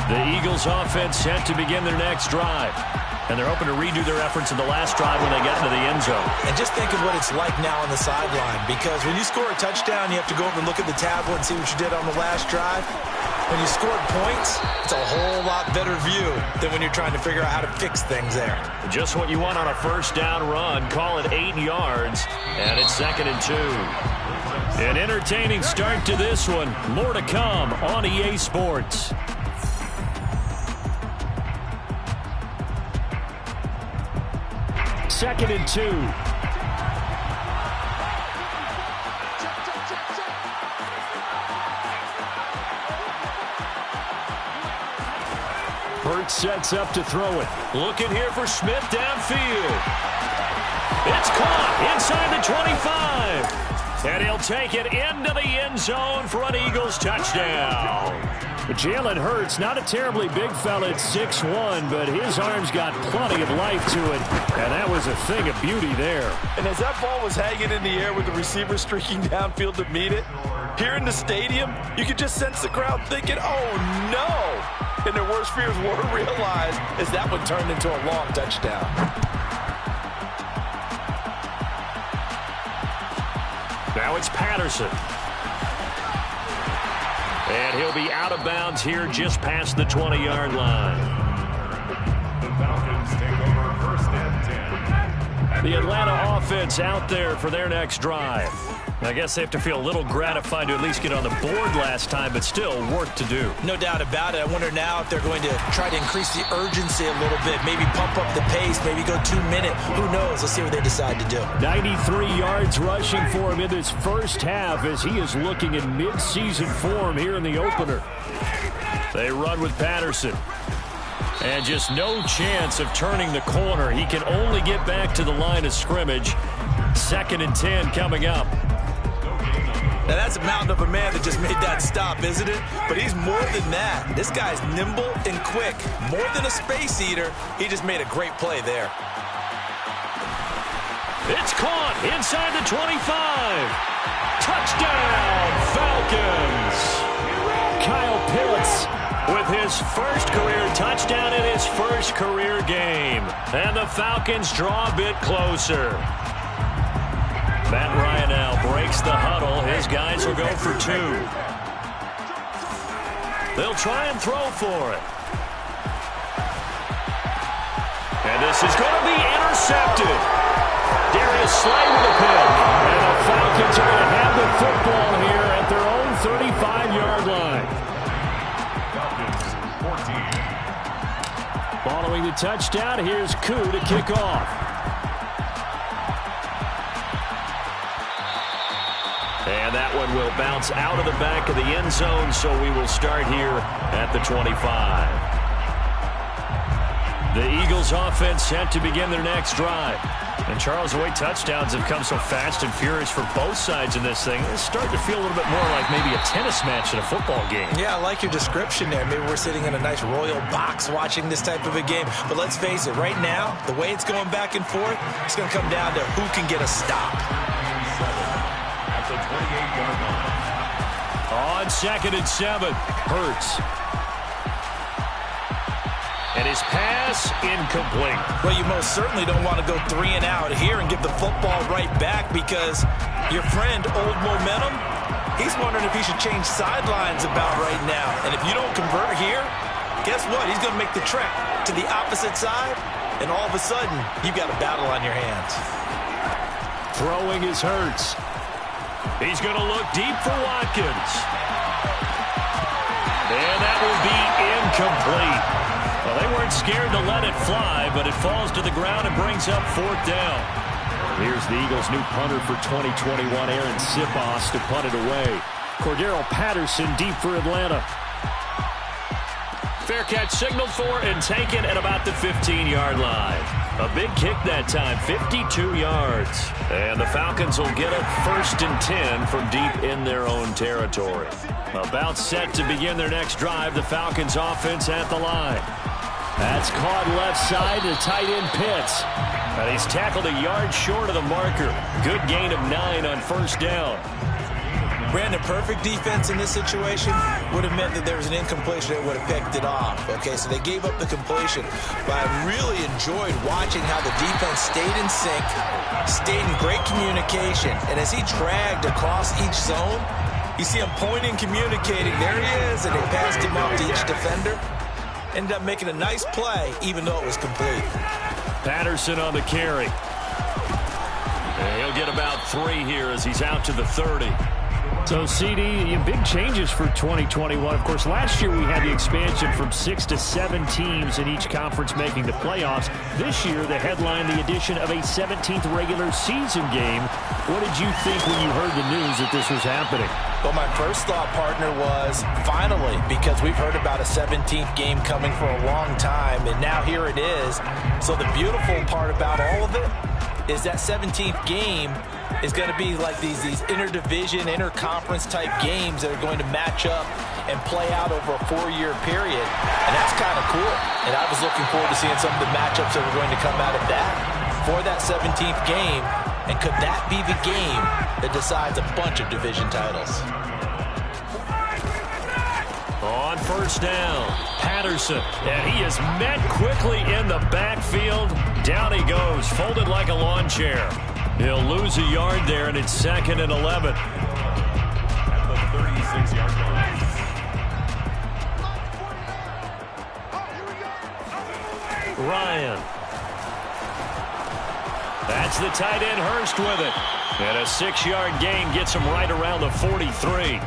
The Eagles offense set to begin their next drive. And they're hoping to redo their efforts in the last drive when they got into the end zone. And just think of what it's like now on the sideline, because when you score a touchdown, you have to go over and look at the tablet and see what you did on the last drive. When you scored points, it's a whole lot better view than when you're trying to figure out how to fix things there. Just what you want on a first down run. Call it 8 yards, and it's 2nd and 2. An entertaining start to this one. More to come on EA Sports. Second and 2. Hurts sets up to throw it. Looking here for Smith downfield. It's caught inside the 25. And he'll take it into the end zone for an Eagles touchdown. Jalen Hurts, not a terribly big fella at 6'1", but his arms got plenty of life to it, and that was a thing of beauty there. And as that ball was hanging in the air with the receiver streaking downfield to meet it, here in the stadium, you could just sense the crowd thinking, oh no! And their worst fears were realized as that one turned into a long touchdown. Now it's Patterson. And he'll be out of bounds here just past the 20-yard line. The Falcons take over 1st and 10. The Atlanta offense out there for their next drive. I guess they have to feel a little gratified to at least get on the board last time, but still work to do. No doubt about it. I wonder now if they're going to try to increase the urgency a little bit, maybe pump up the pace, maybe go 2 minute. Who knows? Let's see what they decide to do. 93 yards rushing for him in this first half as he is looking in mid-season form here in the opener. They run with Patterson. And just no chance of turning the corner. He can only get back to the line of scrimmage. 2nd and 10 coming up. Now, that's a mountain of a man that just made that stop, isn't it? But he's more than that. This guy's nimble and quick. More than a space eater, he just made a great play there. It's caught inside the 25. Touchdown, Falcons. Kyle Pitts with his first career touchdown in his first career game. And the Falcons draw a bit closer. Matt Ryan now breaks the huddle. His guys will go for 2. They'll try and throw for it. And this is going to be intercepted. Darius Slay with a pick. And the Falcons are going to have the football here at their own 35-yard line. Falcons 14. Following the touchdown, here's Koo to kick off. And that one will bounce out of the back of the end zone, so we will start here at the 25. The Eagles offense set to begin their next drive. And Charles, the way touchdowns have come so fast and furious for both sides in this thing, it's starting to feel a little bit more like maybe a tennis match in a football game. Yeah, I like your description there. Maybe we're sitting in a nice royal box watching this type of a game. But let's face it, right now, the way it's going back and forth, it's going to come down to who can get a stop. At the 28-yard line. On 2nd and 7, Hurts. And his pass incomplete. Well, you most certainly don't want to go 3 and out here and give the football right back, because your friend, Old Momentum, he's wondering if he should change sidelines about right now. And if you don't convert here, guess what? He's going to make the trek to the opposite side, and all of a sudden, you've got a battle on your hands. Throwing is Hurts. He's going to look deep for Watkins. And that will be incomplete. Well, they weren't scared to let it fly, but it falls to the ground and brings up 4th down. Here's the Eagles' new punter for 2021, Aaron Sipos, to punt it away. Cordero Patterson deep for Atlanta. Fair catch signaled for and taken at about the 15-yard line. A big kick that time, 52 yards. And the Falcons will get it 1st and 10 from deep in their own territory. About set to begin their next drive, the Falcons offense at the line. That's caught left side to tight end Pitts. And he's tackled a yard short of the marker. Good gain of 9 on 1st down. Brandon, perfect defense in this situation would have meant that there was an incompletion that would have picked it off. Okay, so they gave up the completion. But I really enjoyed watching how the defense stayed in sync, stayed in great communication. And as he dragged across each zone, you see him pointing, communicating. There he is, and they passed him up to each defender. Ended up making a nice play, even though it was complete. Patterson on the carry. And he'll get about 3 here as he's out to the 30. So, CD, big changes for 2021. Of course, last year we had the expansion from 6 to 7 teams in each conference making the playoffs. This year, the headline, the addition of a 17th regular season game. What did you think when you heard the news that this was happening? Well, my first thought, partner, was finally, because we've heard about a 17th game coming for a long time, and now here it is. So the beautiful part about all of it is that 17th game is going to be like these interdivision, interconference type games that are going to match up and play out over a 4-year period. And that's kind of cool. And I was looking forward to seeing some of the matchups that are going to come out of that for that 17th game. And could that be the game that decides a bunch of division titles? On first down, Patterson, and he is met quickly in the backfield. Down he goes, folded like a lawn chair. He'll lose a yard there, and it's 2nd and 11. At the 36-yard line. Ryan. That's the tight end, Hurst, with it. And a 6-yard gain gets him right around the 43.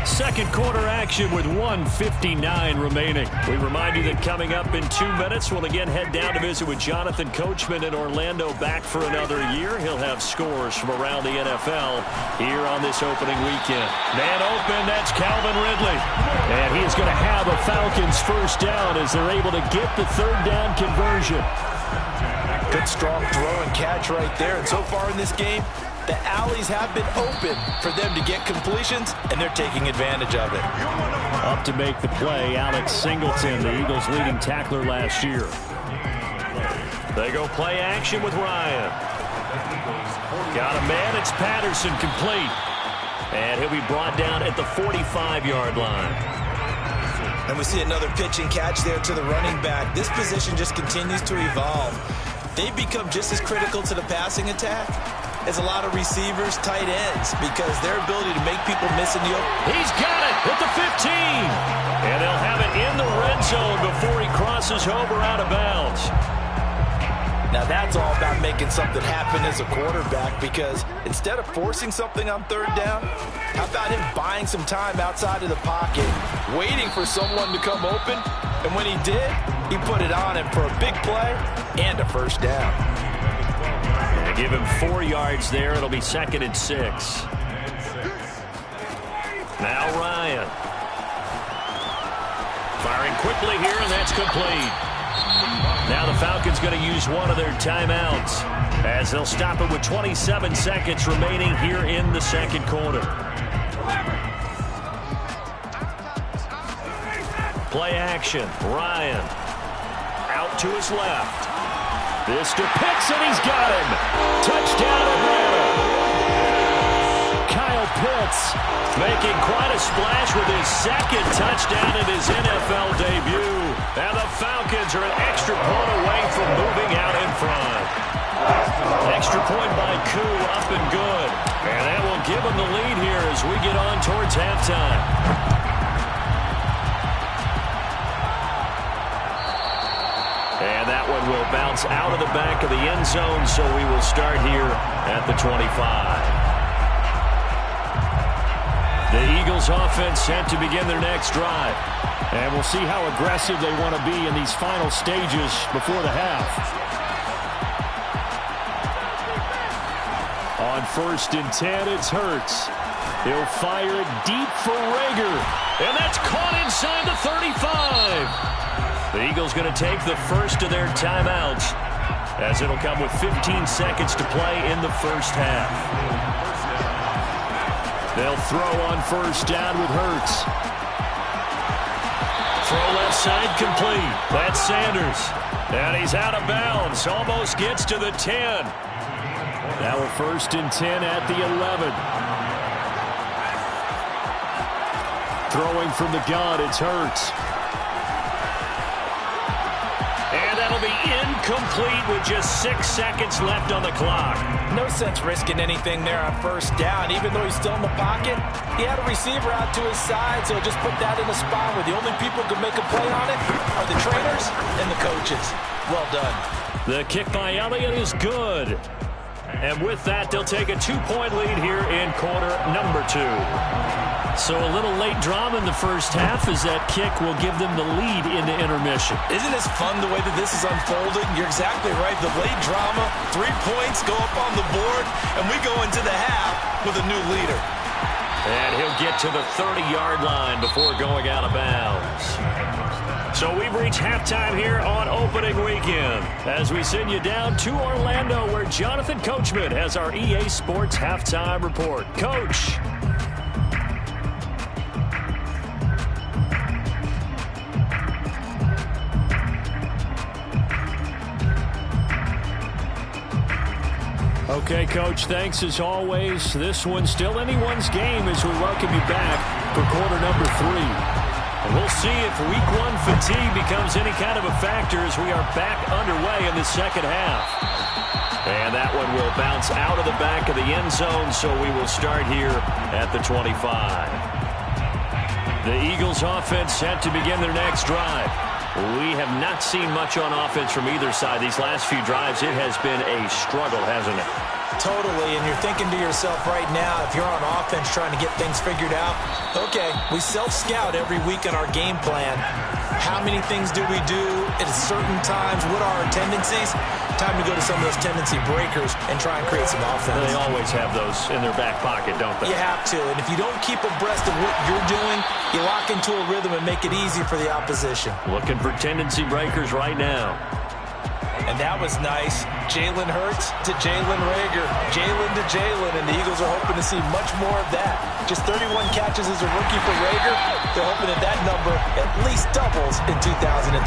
Second quarter action with 1:59 remaining. We remind you that coming up in 2 minutes, we'll again head down to visit with Jonathan Coachman in Orlando, back for another year. He'll have scores from around the NFL here on this opening weekend. Man open, that's Calvin Ridley. And he is going to have a Falcons first down as they're able to get the 3rd down conversion. Good strong throw and catch right there. And so far in this game, the alleys have been open for them to get completions, and they're taking advantage of it. Up to make the play, Alex Singleton, the Eagles' leading tackler last year. They go play action with Ryan. Got a man, it's Patterson, complete. And he'll be brought down at the 45-yard line. And we see another pitch and catch there to the running back. This position just continues to evolve. They've become just as critical to the passing attack as a lot of receivers, tight ends, because their ability to make people miss in the open. He's got it at the 15. And they'll have it in the red zone before he crosses over out of bounds. Now that's all about making something happen as a quarterback, because instead of forcing something on 3rd down, how about him buying some time outside of the pocket, waiting for someone to come open, and when he did, he put it on him for a big play and a first down. They give him 4 yards there. It'll be 2nd and 6. Now Ryan. Firing quickly here, and that's complete. Now the Falcons going to use one of their timeouts as they'll stop it with 27 seconds remaining here in the 2nd quarter. Play action. Ryan out to his left. This to Pitts, and he's got him. Touchdown, Atlanta. Kyle Pitts making quite a splash with his 2nd touchdown in his NFL debut. And the Falcons are an extra point away from moving out in front. Extra point by Koo, up and good. And that will give them the lead here as we get on towards halftime. And that one will bounce out of the back of the end zone, so we will start here at the 25. The Eagles offense set to begin their next drive. And we'll see how aggressive they want to be in these final stages before the half. On 1st and 10, it's Hurts. He'll fire it deep for Rager. And that's caught inside the 35. The Eagles going to take the first of their timeouts, as it'll come with 15 seconds to play in the first half. They'll throw on first down with Hurts. Throw left side complete. That's Sanders. And he's out of bounds. Almost gets to the 10. Now a 1st and 10 at the 11. Throwing from the gun, it's Hurts. And that'll be incomplete with just 6 seconds left on the clock. No sense risking anything there on first down. Even though he's still in the pocket, he had a receiver out to his side, so just put that in a spot where the only people who can make a play on it are the trainers and the coaches. Well done. The kick by Elliott is good. And with that, they'll take a 2-point lead here in quarter number 2. So a little late drama in the first half as that kick will give them the lead into intermission. Isn't this fun the way that this is unfolding? You're exactly right. The late drama, 3 points go up on the board, and we go into the half with a new leader. And he'll get to the 30-yard line before going out of bounds. So we've reached halftime here on opening weekend as we send you down to Orlando where Jonathan Coachman has our EA Sports halftime report. Coach. Okay, Coach, thanks as always. This one's still anyone's game as we welcome you back for quarter number 3. And we'll see if week 1 fatigue becomes any kind of a factor as we are back underway in the second half. And that one will bounce out of the back of the end zone, so we will start here at the 25. The Eagles offense set to begin their next drive. We have not seen much on offense from either side. These last few drives, it has been a struggle, hasn't it? Totally, and you're thinking to yourself right now, if you're on offense trying to get things figured out, okay, we self-scout every week in our game plan. How many things do we do at certain times? What are our tendencies? Time to go to some of those tendency breakers and try and create some offense. They always have those in their back pocket, don't they? You have to, and if you don't keep abreast of what you're doing, you lock into a rhythm and make it easy for the opposition. Looking for tendency breakers right now. And that was nice. Jalen Hurts to Jalen Reagor. Jalen to Jalen, and the Eagles are hoping to see much more of that. Just 31 catches as a rookie for Reagor. They're hoping that that number at least doubles in 2021.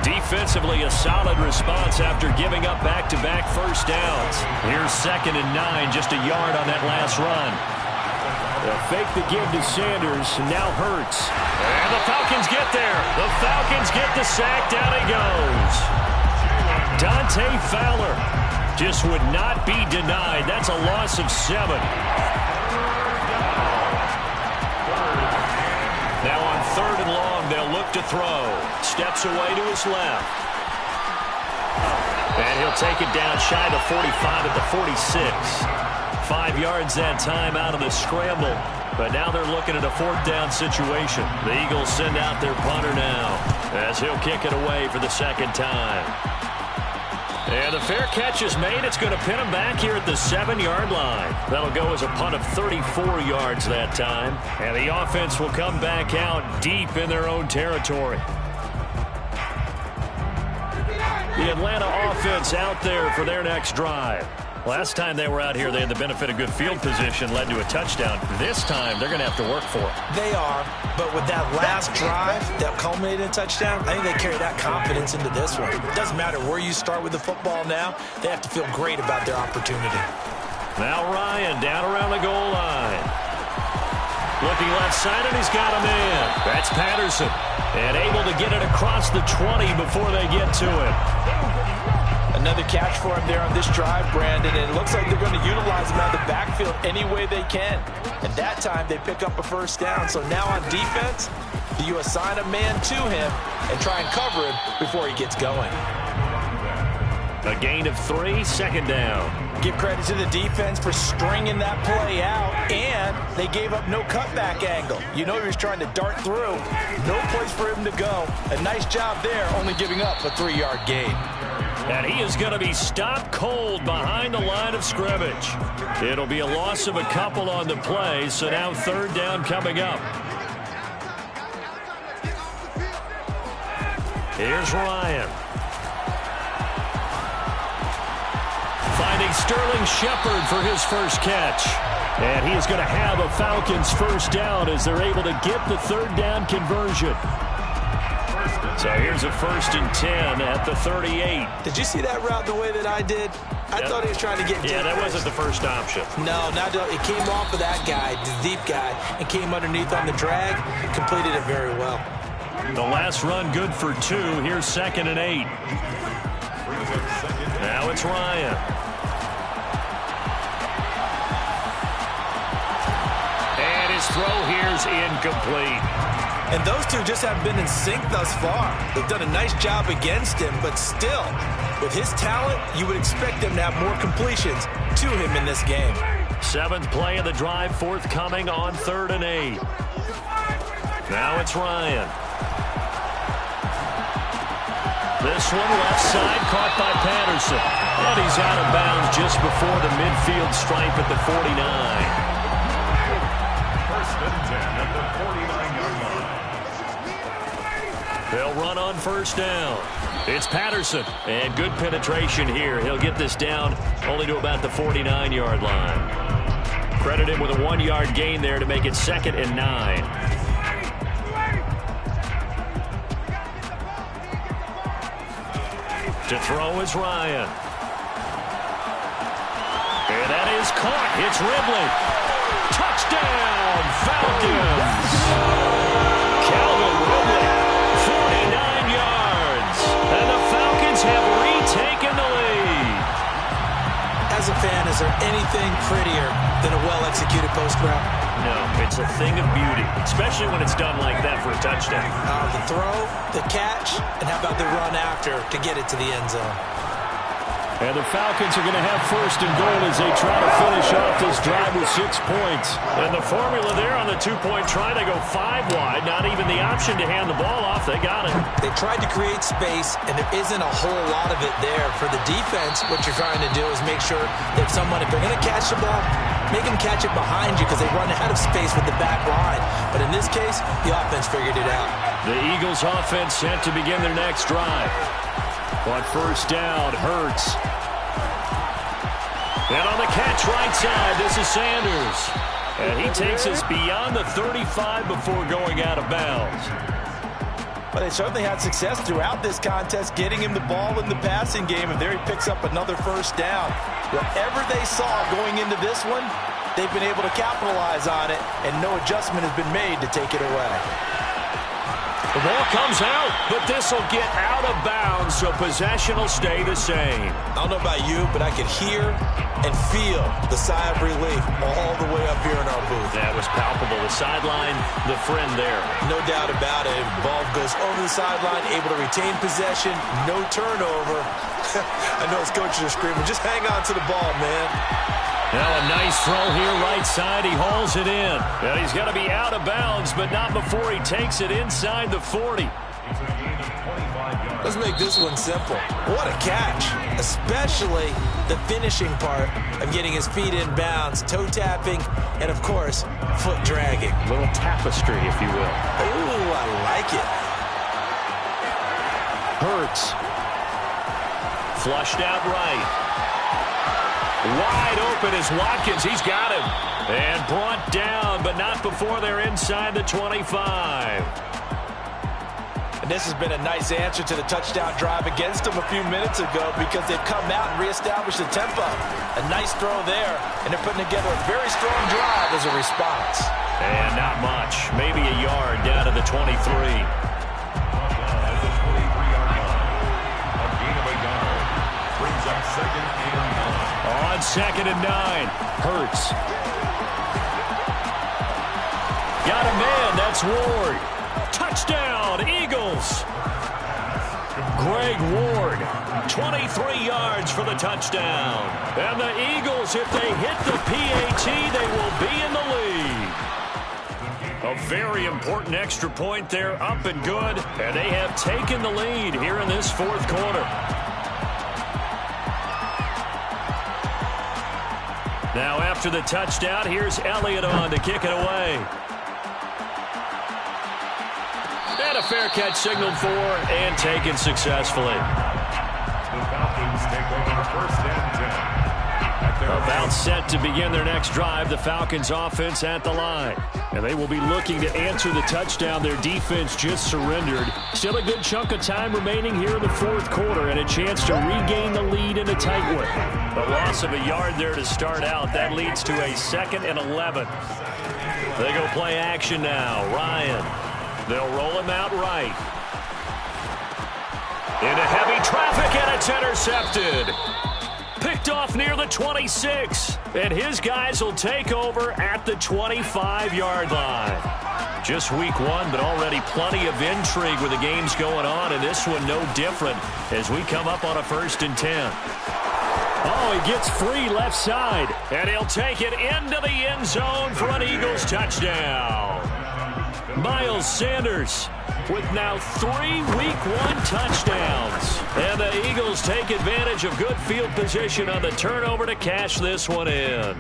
Defensively, a solid response after giving up back-to-back first downs. Here's 2nd and 9, just a yard on that last run. They'll fake the give to Sanders, and now Hurts. And the Falcons get there. The Falcons get the sack. Down he goes. Dante Fowler just would not be denied. That's a loss of 7. Now on 3rd and long, they'll look to throw. Steps away to his left. And he'll take it down shy of the 45 at the 46. 5 yards that time out of the scramble. But now they're looking at a 4th down situation. The Eagles send out their punter now as he'll kick it away for the 2nd time. And the fair catch is made. It's going to pin him back here at the 7-yard line. That'll go as a punt of 34 yards that time. And the offense will come back out deep in their own territory. The Atlanta offense out there for their next drive. Last time they were out here, they had the benefit of good field position, led to a touchdown. This time, they're going to have to work for it. They are, but with that last drive that culminated in a touchdown, I think they carry that confidence into this one. It doesn't matter where you start with the football now. They have to feel great about their opportunity. Now Ryan down around the goal line. Looking left side, and he's got him in. That's Patterson. And able to get it across the 20 before they get to him. Another catch for him there on this drive, Brandon, and it looks like they're going to utilize him out of the backfield any way they can. And that time, they pick up a first down. So now on defense, you assign a man to him and try and cover him before he gets going. A gain of 3, 2nd down. Give credit to the defense for stringing that play out, and they gave up no cutback angle. You know he was trying to dart through. No place for him to go. A nice job there, only giving up a 3-yard gain. And he is going to be stopped cold behind the line of scrimmage. It'll be a loss of a couple on the play, so now 3rd down coming up. Here's Ryan. Finding Sterling Shepard for his first catch. And he is going to have a Falcons first down as they're able to get the 3rd down conversion. So here's a 1st and 10 at the 38. Did you see that route the way that I did? I thought he was trying to get deep. Yeah, that wasn't the first option. No, it came off of that guy, the deep guy, and came underneath on the drag. Completed it very well. The last run good for 2. Here's 2nd and 8. Now it's Ryan. And his throw here's incomplete. And those two just haven't been in sync thus far. They've done a nice job against him, but still, with his talent, you would expect them to have more completions to him in this game. 7th play of the drive forthcoming on 3rd and 8. Now it's Ryan. This one left side caught by Patterson. And he's out of bounds just before the midfield stripe at the 49. 1st and 10 at the 49-yard line. They'll run on 1st down. It's Patterson. And good penetration here. He'll get this down only to about the 49-yard line. Credit him with a 1-yard gain there to make it 2nd and 9. To throw is Ryan. And that is caught. It's Ridley. Touchdown, Falcons. Calvin Ridley, 49 yards. And the Falcons have retaken the lead. As a fan, is there anything prettier than a well-executed post route? No, it's a thing of beauty, especially when it's done like that for a touchdown. The throw, the catch, and how about the run after to get it to the end zone? And the Falcons are going to have 1st and goal as they try to finish off this drive with 6 points. And the formula there on the 2-point try, they go 5 wide. Not even the option to hand the ball off. They got it. They tried to create space, and there isn't a whole lot of it there. For the defense, what you're trying to do is make sure that if they're going to catch the ball, make them catch it behind you because they run out of space with the back line. But in this case, the offense figured it out. The Eagles offense set to begin their next drive. On 1st down, Hurts. And on the catch right side, this is Sanders. And he takes us beyond the 35 before going out of bounds. But they certainly had success throughout this contest, getting him the ball in the passing game, and there he picks up another 1st down. Whatever they saw going into this one, they've been able to capitalize on it, and no adjustment has been made to take it away. The ball comes out, but this will get out of bounds, so possession will stay the same. I don't know about you, but I could hear and feel the sigh of relief all the way up here in our booth. That was palpable. The sideline, the friend there. No doubt about it. Ball goes over the sideline, able to retain possession, no turnover. I know his coaches are screaming, just hang on to the ball, man. Now a nice throw here right side. He hauls it in. And he's got to be out of bounds, but not before he takes it inside the 40. Let's make this one simple. What a catch, especially the finishing part of getting his feet in bounds, toe tapping, and of course, foot dragging. A little tapestry, if you will. Ooh, I like it. Hurts. Flushed out right. Wide open is Watkins. He's got him. And brought down, but not before they're inside the 25. And this has been a nice answer to the touchdown drive against them a few minutes ago because they've come out and reestablished the tempo. A nice throw there, and they're putting together a very strong drive as a response. And not much. Maybe a yard down to the 23. On 2nd and 9, Hurts. Got a man, that's Ward. Touchdown, Eagles. Greg Ward, 23 yards for the touchdown. And the Eagles, if they hit the PAT, they will be in the lead. A very important extra point there, up and good. And they have taken the lead here in this 4th quarter. Now after the touchdown, here's Elliott on to kick it away. And a fair catch signaled for and taken successfully. The Falcons take over 1st and 10 at their About set to begin their next drive, the Falcons offense at the line. And they will be looking to answer the touchdown their defense just surrendered. Still a good chunk of time remaining here in the fourth quarter and a chance to regain the lead in a tight one. The loss of a yard there to start out. That leads to a 2nd and 11. They go play action now. Ryan. They'll roll him out right. Into heavy traffic, and it's intercepted. Picked off near the 26. And his guys will take over at the 25-yard line. Just week one, but already plenty of intrigue with the games going on, and this one no different as we come up on a 1st and 10. Oh, he gets free left side, and he'll take it into the end zone for an Eagles touchdown. Miles Sanders with now 3 week one touchdowns. And the Eagles take advantage of good field position on the turnover to cash this one in.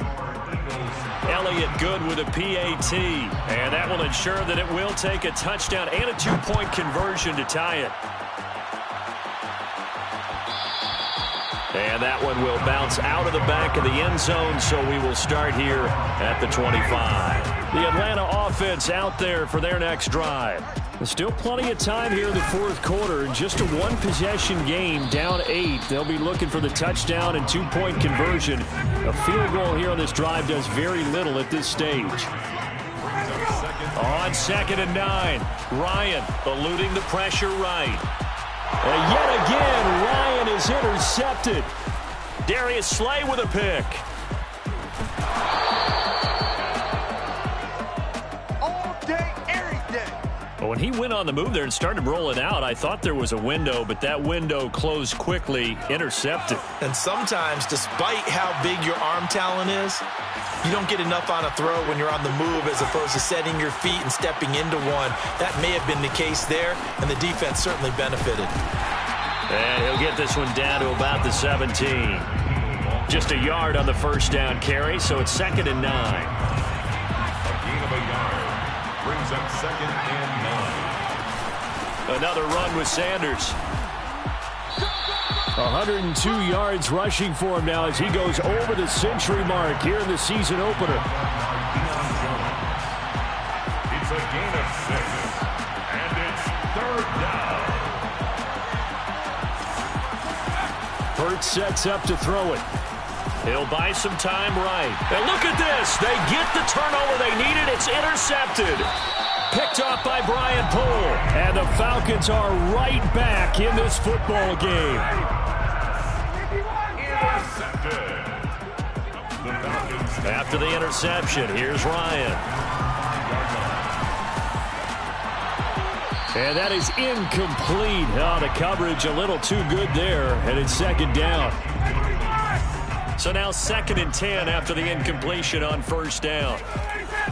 Elliott good with a PAT. And that will ensure that it will take a touchdown and a 2-point conversion to tie it. And that one will bounce out of the back of the end zone, so we will start here at the 25. The Atlanta offense out there for their next drive. There's still plenty of time here in the fourth quarter. Just a one-possession game, down 8. They'll be looking for the touchdown and 2-point conversion. A field goal here on this drive does very little at this stage. On 2nd and 9, Ryan eluding the pressure right. And yet again, Ryan is intercepted. Darius Slay with a pick. All day, every day. But when he went on the move there and started rolling out, I thought there was a window, but that window closed quickly, intercepted. And sometimes, despite how big your arm talent is, you don't get enough on a throw when you're on the move as opposed to setting your feet and stepping into one. That may have been the case there, and the defense certainly benefited. And he'll get this one down to about the 17. Just a yard on the first down carry, so it's 2nd and 9. A gain of a yard brings up 2nd and 9. Another run with Sanders. 102 yards rushing for him now as he goes over the century mark here in the season opener. It's a gain of 6, and it's 3rd down. Burt sets up to throw it. He'll buy some time right. And look at this. They get the turnover they needed. It's intercepted. Picked off by Brian Poole. And the Falcons are right back in this football game. After the interception, here's Ryan. And that is incomplete. Oh, the coverage a little too good there, and it's 2nd down. So now 2nd and 10 after the incompletion on 1st down.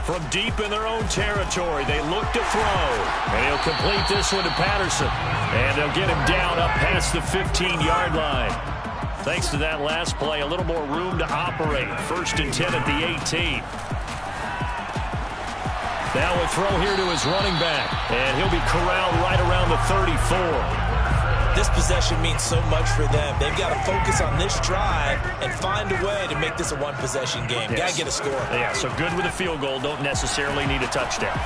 From deep in their own territory, they look to throw. And he'll complete this one to Patterson. And they'll get him down up past the 15-yard line. Thanks to that last play, a little more room to operate. 1st and 10 at the 18. Now a throw here to his running back. And he'll be corralled right around the 34. This possession means so much for them. They've got to focus on this drive and find a way to make this a one-possession game. Yes. Got to get a score. Yeah, so good with a field goal. Don't necessarily need a touchdown.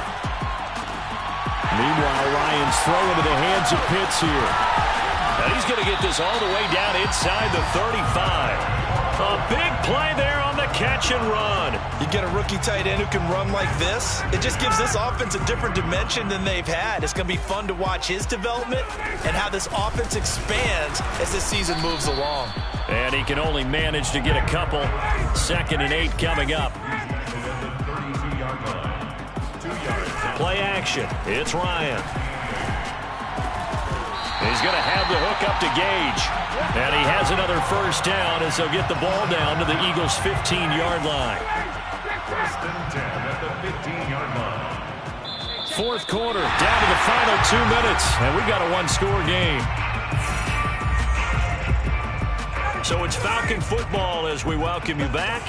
Meanwhile, Ryan's throwing to the hands of Pitts here. Now he's going to get this all the way down inside the 35. A big play there on the catch and run. You get a rookie tight end who can run like this, it just gives this offense a different dimension than they've had. It's going to be fun to watch his development and how this offense expands as this season moves along. And he can only manage to get a couple. 2nd and 8 coming up. Play action. It's Ryan. He's going to have the hook up to Gage. And he has another first down as they'll get the ball down to the Eagles' 15-yard line. 1st and 10 at the 15-yard line. Fourth quarter, down to the final 2 minutes. And we've got a one-score game. So it's Falcon football as we welcome you back.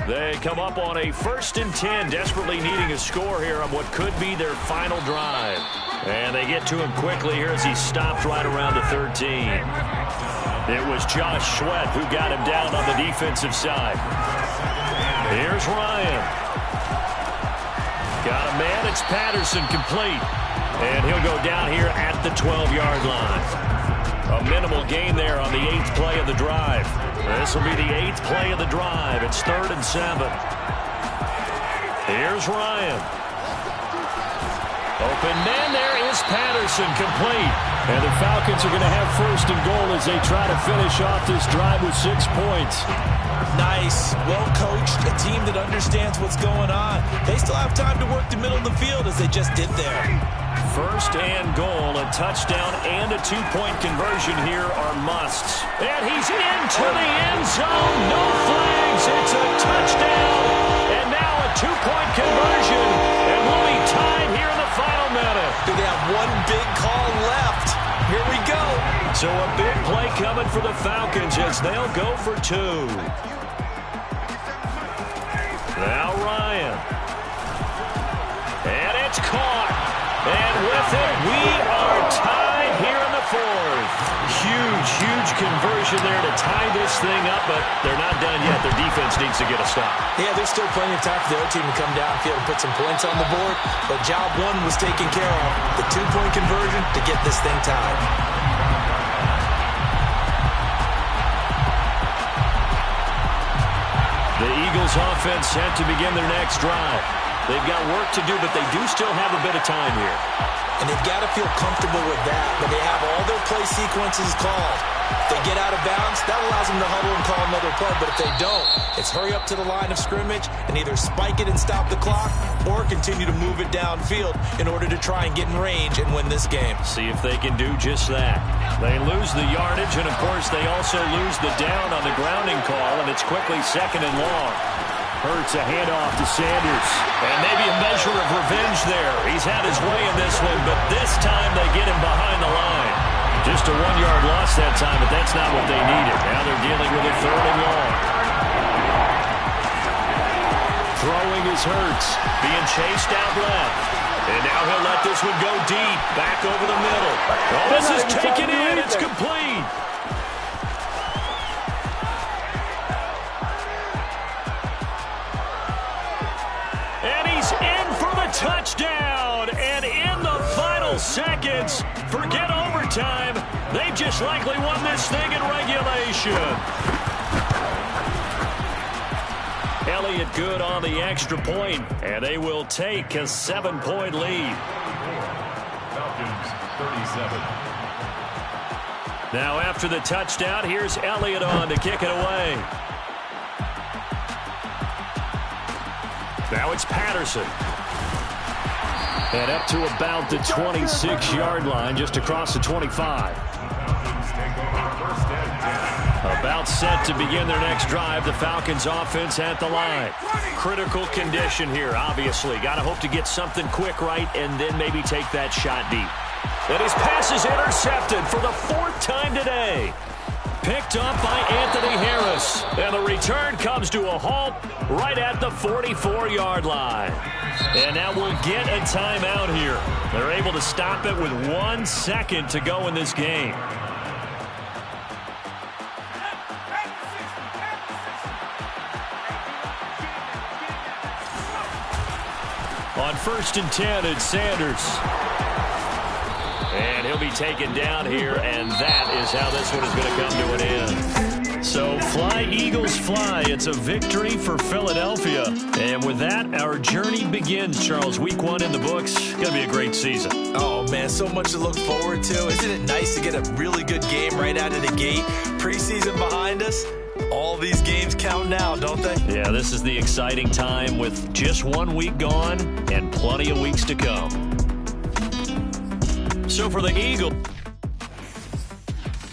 They come up on a 1st and 10, desperately needing a score here on what could be their final drive. And they get to him quickly here as he stopped right around the 13. It was Josh Sweat who got him down on the defensive side. Here's Ryan. Got a man. It's Patterson complete. And he'll go down here at the 12-yard line. A minimal gain there on the 8th play of the drive. This will be the 8th play of the drive. It's 3rd and 7. Here's Ryan. Open man, there is Patterson, complete. And the Falcons are going to have 1st and goal as they try to finish off this drive with 6 points. Nice, well-coached, a team that understands what's going on. They still have time to work the middle of the field as they just did there. 1st and goal, a touchdown and a 2-point conversion here are musts. And he's into the end zone. No flags. It's a touchdown. And now a 2-point conversion. And we'll be tied here in the final minute. Do they have one big call left? Here we go. So a big play coming for the Falcons as they'll go for 2. Now Ryan. And it's caught. And with it, we are tied here in the 4th. Huge conversion there to tie this thing up, but they're not done yet. Their defense needs to get a stop. Yeah, there's still plenty of time for the other team to come downfield and put some points on the board, but job 1 was taken care of. The 2-point conversion to get this thing tied. The Eagles offense set to begin their next drive. They've got work to do, but they do still have a bit of time here. And they've got to feel comfortable with that, but they have all their play sequences called. If they get out of bounds, that allows them to huddle and call another play, but if they don't, it's hurry up to the line of scrimmage and either spike it and stop the clock or continue to move it downfield in order to try and get in range and win this game. See if they can do just that. They lose the yardage, and of course they also lose the down on the grounding call, and it's quickly 2nd and long. Hurts a handoff to Sanders. And maybe a measure of revenge there. He's had his way in this one, but this time they get him behind the line. Just a 1-yard loss that time, but that's not what they needed. Now they're dealing with a 3rd and long. Throwing is Hurts. Being chased out left. And now he'll let this one go deep. Back over the middle. Oh, this is taken in. It's complete. Touchdown, and in the final seconds, forget overtime, they've just likely won this thing in regulation. Elliott good on the extra point, and they will take a 7-point lead. Falcons 37. Now after the touchdown, here's Elliott on to kick it away. Now it's Patterson. And up to about the 26-yard line, just across the 25. About set to begin their next drive. The Falcons offense at the line. Critical condition here, obviously. Got to hope to get something quick right and then maybe take that shot deep. And his pass is intercepted for the 4th time today. Picked up by Anthony Harris. And the return comes to a halt right at the 44-yard line. And now we'll get a timeout here. They're able to stop it with 1 second to go in this game. On 1st and 10, it's Sanders. And he'll be taken down here, and that is how this one is going to come to an end. So fly, Eagles, fly. It's a victory for Philadelphia. And with that, our journey begins, Charles. Week 1 in the books. Going to be a great season. Oh, man, so much to look forward to. Isn't it nice to get a really good game right out of the gate? Preseason behind us. All these games count now, don't they? Yeah, this is the exciting time with just 1 week gone and plenty of weeks to come. So for the Eagles.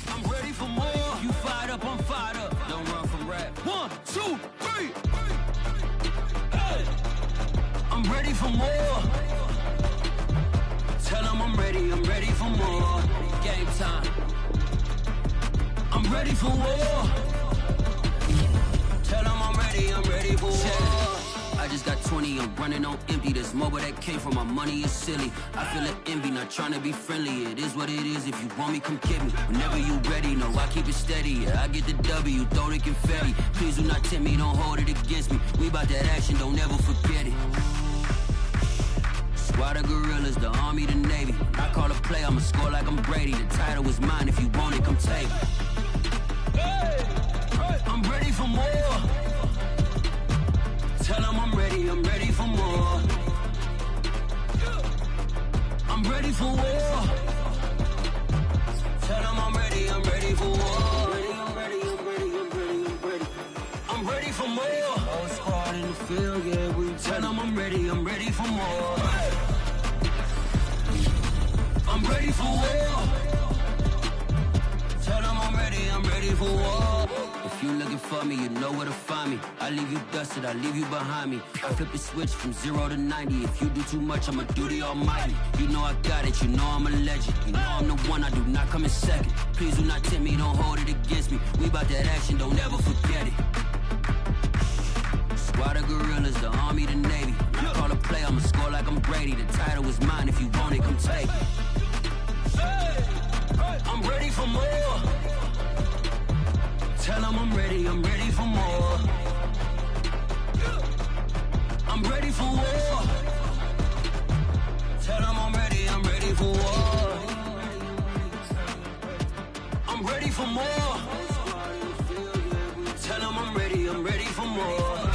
I'm ready for more. You fired up, I'm fired up. Don't run from rap. 1, 2, 3. Hey. I'm ready for more. Tell them I'm ready for more. Game time. I'm ready for war. Tell them I'm ready for war. I I just got 20, I'm running on empty. There's more where that came from, my money is silly. I feel an envy, not trying to be friendly. It is what it is, if you want me, come get me. Whenever you ready, no, I keep it steady. Yeah, I get the W, throw the confetti. Please do not tempt me, don't hold it against me. We bout that action, don't ever forget it. Squad of gorillas, the army, the navy. When I call a play, I'ma score like I'm Brady. The title is mine, if you want it, come take it. I'm ready for more. Tell them I'm ready for more. I'm ready for war. Tell them I'm ready for war. I'm ready for more. Whole squad in the field, yeah, we tell them I'm ready for more. I'm ready for war. Tell them I'm ready for war. If you looking for me, you know where to find me. I leave you dusted, I leave you behind me. I flip the switch from 0 to 90. If you do too much, I'ma do the almighty. You know I got it, you know I'm a legend. You know I'm the one, I do not come in second. Please do not tempt me, don't hold it against me. We bout that action, don't ever forget it. Squad of gorillas, the army, the navy. When I call a play, I'ma score like I'm Brady. The title is mine, if you want it, come take it. I'm ready for more. Tell them I'm ready for more. I'm ready for war. Tell them I'm ready for war. I'm ready for more. Tell them I'm ready for more.